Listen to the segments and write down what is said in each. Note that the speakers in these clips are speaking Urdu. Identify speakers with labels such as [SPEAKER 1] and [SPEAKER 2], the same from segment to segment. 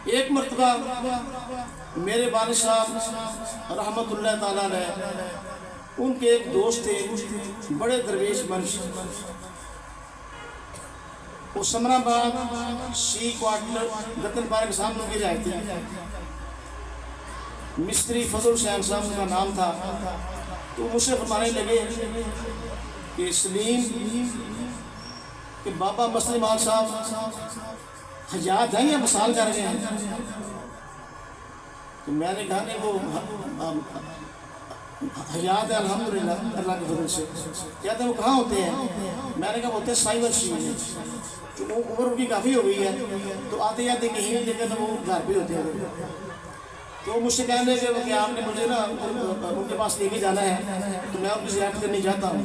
[SPEAKER 1] ایک مرتبہ میرے والد صاحب رحمۃ اللہ تعالیٰ علیہ، ان کے ایک دوست تھے بڑے درویش منش، وہ سمرا آباد سی کوارٹر گتن پارک کے سامنے کی رہتی، مستری فضل حسین صاحب ان کا نام تھا۔ تو مجھ سے فرمانے لگے کہ سلیم کہ بابا مسلم آل صاحب حیات ہیں یا مثال کر گئے ہیں؟ تو میں نے کہا کہ وہ حیات ہے الحمدللہ اللہ کے فضل سے۔ کہتے ہیں وہ کہاں ہوتے ہیں؟ میں نے کہا وہ ہوتے ہیں سائبر شیئر میں، عمر ان کی کافی ہو گئی ہے تو آتے جاتے کہیں لیکن وہ گھر پہ ہوتے ہیں۔ تو مجھ سے کہنے لگے کہ آپ نے مجھے نا ان کے پاس لے کے جانا ہے تو میں ان کی زیارت کرنے جاتا ہوں۔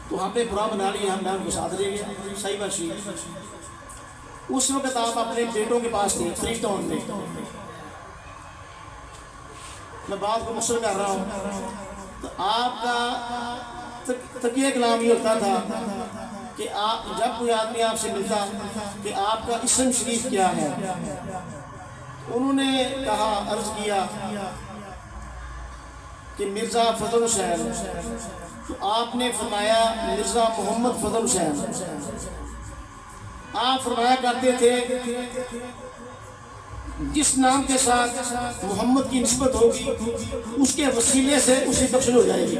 [SPEAKER 1] تو ہم نے برا بنا لیا، ہم نے ان کے ساتھ لے گیا سائبر شیئر۔ اس وقت آپ اپنے بیٹوں کے پاس تھے فری ٹاؤن میں، میں بات کو مشکل کر رہا ہوں۔ تو آپ کا تقیہ کلام یہ ہوتا تھا کہ آپ جب کوئی آدمی آپ سے ملتا کہ آپ کا اسم شریف کیا ہے، انہوں نے کہا عرض کیا کہ مرزا فضل حسین، تو آپ نے فرمایا مرزا محمد فضل حسین۔ آپ فرمایا کرتے تھے جس نام کے ساتھ محمد کی نسبت ہوگی اس کے وسیلے سے اسے بخشش ہو جائے گی۔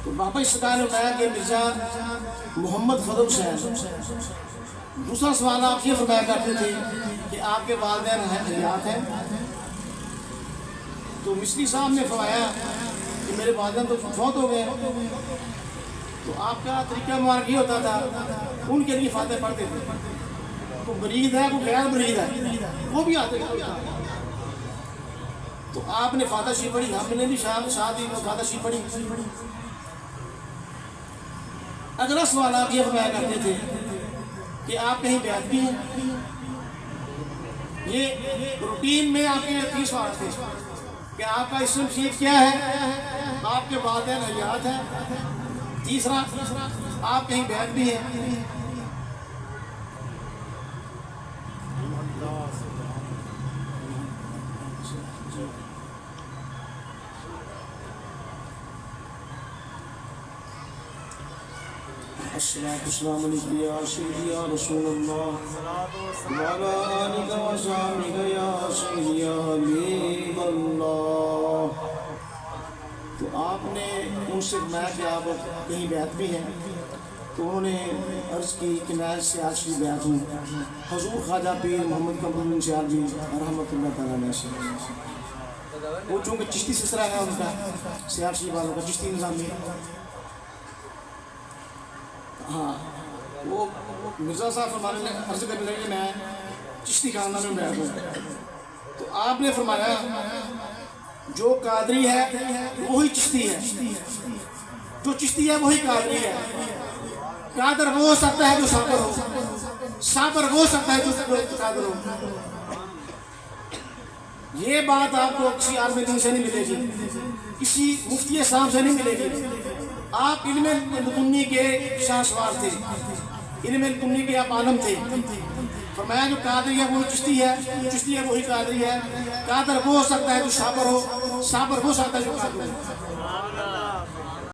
[SPEAKER 1] تو بابا سرکار نے بتایا کہ مرزا محمد فضل حسین۔ دوسرا سوال آپ یہ فرمایا کرتے تھے کہ آپ کے والدین حیات ہیں؟ تو مصری صاحب نے فرمایا کہ میرے والدین تو فوت ہو گئے۔ تو آپ کا طریقہ مبارک یہ ہوتا تھا ان کے لیے فاتح پڑھتے تھے، کوئی مرید ہے کوئی غیر مرید ہے وہ بھی آتے تھے، تو آپ نے فاتح شریف پڑھی، ہم نے بھی ساتھ ہی فاتح شریف پڑھی۔ اگلا سوال آپ یہ فرمایا کرتے تھے کہ آپ کہیں بیعت بھی ہیں؟ یہ روٹین میں آپ کے 30 سوال تھے کہ آپ کا اسم شریف کیا ہے، آپ کے والدین حیات ہیں، تیسرا آپ کہیں بیعت بھی ہیں۔ السلام علیکم یا سیدی یا رسول اللہ وعلی آلک و صحبہ یا سیدی یا حبیب اللہ۔ تو آپ نے ان سے فرمایا کہ آپ کہیں بیعت بھی ہیں؟ تو انہوں نے عرض کی کہ میں سیال شریف بیعت ہوں حضور خواجہ پیر محمد قمر سیال جی رحمۃ اللہ تعالیٰ علیہ سے۔ وہ چونکہ چشتی سلسلہ ہے ان کا، سیال شریف والوں کا چشتی نظام میں، ہاں وہ مرزا صاحب فرمانے عرض کرنے لگے میں چشتی خاندان میں بیعت ہوں۔ تو آپ نے فرمایا جو قادری ہے وہی چشتی ہے، جو چشتی ہے وہی قادری ہے۔ قادر وہ ہو سکتا ہے جو صابر ہو، صابر وہ ہو سکتا ہے جو قادر ہو۔ یہ بات آپ کو کسی عالم دین سے نہیں ملے گی، کسی مفتی صاحب سے نہیں ملے گی۔ آپ علم لدنی کے شاہسوار تھے، علم لدنی کے آپ عالم تھے۔ فرمایا جو قادری ہے وہ چشتی ہے، چشتی ہے وہی قادری ہے۔ قادر وہ ہو سکتا ہے جو صابر ہو، صابر ہو سکتا ہے جو قادر ہو۔